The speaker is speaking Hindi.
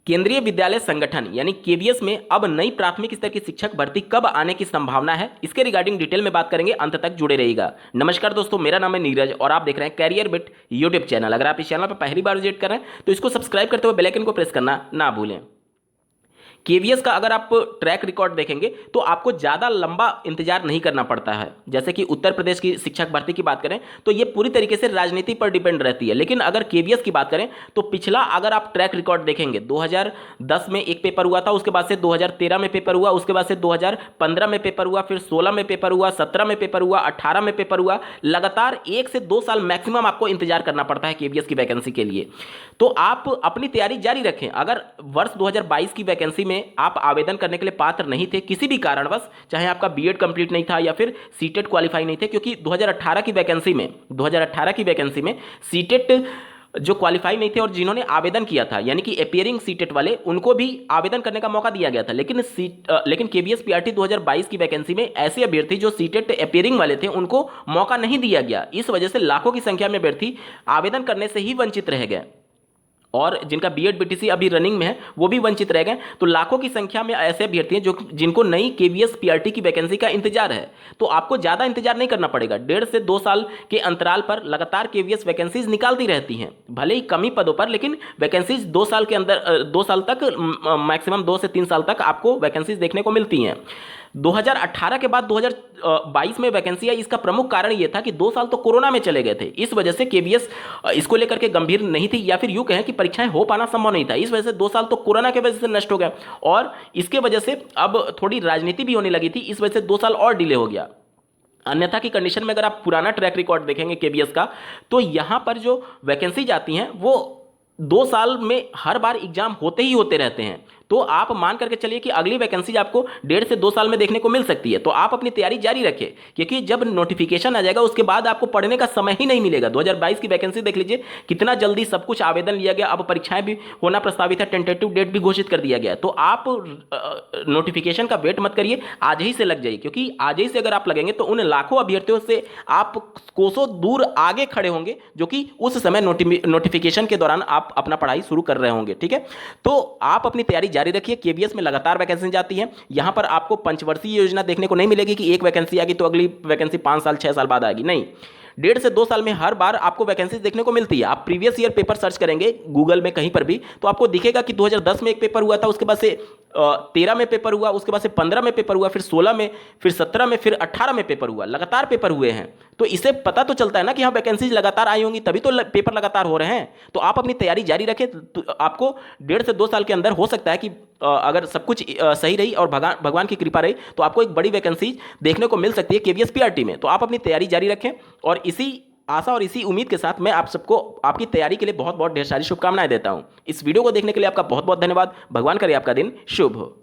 केंद्रीय विद्यालय संगठन यानी केवीएस में अब नई प्राथमिक स्तर की शिक्षक भर्ती कब आने की संभावना है, इसके रिगार्डिंग डिटेल में बात करेंगे। अंत तक जुड़े रहिएगा। नमस्कार दोस्तों, मेरा नाम है नीरज और आप देख रहे हैं कैरियर बिट यूट्यूब चैनल। अगर आप इस चैनल पर पहली बार विजिट कर रहे हैं तो इसको सब्सक्राइब करते हुए बेल आइकन को प्रेस करना ना भूलें। केवीएस का अगर आप ट्रैक रिकॉर्ड देखेंगे तो आपको ज़्यादा लंबा इंतजार नहीं करना पड़ता है। जैसे कि उत्तर प्रदेश की शिक्षक भर्ती की बात करें तो ये पूरी तरीके से राजनीति पर डिपेंड रहती है, लेकिन अगर केवीएस की बात करें तो पिछला अगर आप ट्रैक रिकॉर्ड देखेंगे 2010 में एक पेपर हुआ था, उसके बाद से 2013 में पेपर हुआ, उसके बाद से 2015 में पेपर हुआ, फिर 16 में पेपर हुआ, 17 में पेपर हुआ, 18 में पेपर हुआ। लगातार 1 से 2 साल मैक्सिमम आपको इंतजार करना पड़ता है केवीएस की वैकेंसी के लिए। तो आप अपनी तैयारी जारी रखें। अगर वर्ष 2022 की वैकेंसी में आप आवेदन करने के लिए पात्र नहीं थे किसी भी कारणवश, चाहे आपका बीएड कंप्लीट नहीं था या फिर सीटेट क्वालिफाई नहीं थे, क्योंकि 2018 की वैकेंसी में सीटेट जो क्वालिफाई नहीं थे और जिन्होंने आवेदन किया था यानी कि अपीयरिंग सीटेट वाले, उनको भी आवेदन करने का मौका दिया गया था। लेकिन केवीएस पीआरटी 2022 की वैकेंसी में ऐसे अभ्यर्थी जो सीटेट अपीयरिंग वाले थे उनको मौका नहीं दिया गया। इस वजह से लाखों की संख्या में अभ्यर्थी आवेदन करने से ही वंचित रह गए और जिनका बीएड बीटीसी अभी रनिंग में है वो भी वंचित रह गए। तो लाखों की संख्या में ऐसे अभ्यर्थी हैं जिनको नई केवीएस पीआरटी की वैकेंसी का इंतजार है। तो आपको ज़्यादा इंतजार नहीं करना पड़ेगा। 1.5 से 2 साल के अंतराल पर लगातार केवीएस वैकेंसीज निकालती रहती हैं, भले ही कम ही पदों पर, लेकिन वैकेंसीज 2 साल के अंदर 2 साल तक, मैक्सिमम 2 से 3 साल तक आपको वैकेंसीज देखने को मिलती हैं। 2018 के बाद 2022 में वैकेंसी आई, इसका प्रमुख कारण यह था कि 2 साल तो कोरोना में चले गए थे। इस वजह से केवीएस इसको लेकर के गंभीर नहीं थी, या फिर यूं कहें कि परीक्षाएं हो पाना संभव नहीं था। इस वजह से 2 साल तो कोरोना की वजह से नष्ट हो गए और इसके वजह से अब थोड़ी राजनीति भी होने लगी थी, इस वजह से 2 साल और डिले हो गया। अन्यथा की कंडीशन में अगर आप पुराना ट्रैक रिकॉर्ड देखेंगे केवीएस का, तो यहां पर जो वैकेंसी जाती हैं वो 2 साल में हर बार एग्जाम होते ही होते रहते हैं। तो आप मान करके चलिए कि अगली वैकेंसी आपको 1.5 से 2 साल में देखने को मिल सकती है। तो आप अपनी तैयारी जारी रखें, क्योंकि जब नोटिफिकेशन आ जाएगा उसके बाद आपको पढ़ने का समय ही नहीं मिलेगा। 2022 की वैकेंसी देख लीजिए, कितना जल्दी सब कुछ आवेदन लिया गया, अब परीक्षाएं भी होना प्रस्तावित है, टेंटेटिव डेट भी घोषित कर दिया गया। तो आप नोटिफिकेशन का वेट मत करिए, आज ही से लग जाइए, क्योंकि आज ही से अगर आप लगेंगे तो उन लाखों अभ्यर्थियों से आप कोसों दूर आगे खड़े होंगे जो कि उस समय नोटिफिकेशन के दौरान आप अपना पढ़ाई शुरू कर रहे होंगे। ठीक है, तो आप अपनी तैयारी जारी रखिए। केवीएस में लगातार वैकेंसी जाती है। यहां पर आपको पंचवर्षीय योजना देखने को नहीं मिलेगी कि एक वैकेंसी आएगी तो अगली वैकेंसी 5 साल 6 साल बाद आएगी। नहीं, 1.5 से 2 साल में हर बार आपको वैकेंसी देखने को मिलती है। आप प्रीवियस ईयर पेपर सर्च करेंगे गूगल में कहीं पर भी तो आपको दिखेगा कि 2010 में एक पेपर हुआ था, उसके बाद से 13 में पेपर हुआ, उसके बाद से 15 में पेपर हुआ, फिर 16 में, फिर 17 में, फिर 18 में पेपर हुआ। लगातार पेपर हुए हैं, तो इससे पता तो चलता है ना कि हाँ वैकेंसीज लगातार आई होंगी, तभी तो पेपर लगातार हो रहे हैं। तो आप अपनी तैयारी जारी रखें। तो आपको 1.5 से 2 साल के अंदर हो सकता है कि अगर सब कुछ सही रही और भगवान की कृपा रही तो आपको एक बड़ी वैकेंसी देखने को मिल सकती है केवीएस पीआरटी में। तो आप अपनी तैयारी जारी रखें और इसी आशा और इसी उम्मीद के साथ मैं आप सबको आपकी तैयारी के लिए बहुत बहुत ढेर सारी शुभकामनाएं देता हूं। इस वीडियो को देखने के लिए आपका बहुत बहुत धन्यवाद। भगवान करे आपका दिन शुभ हो।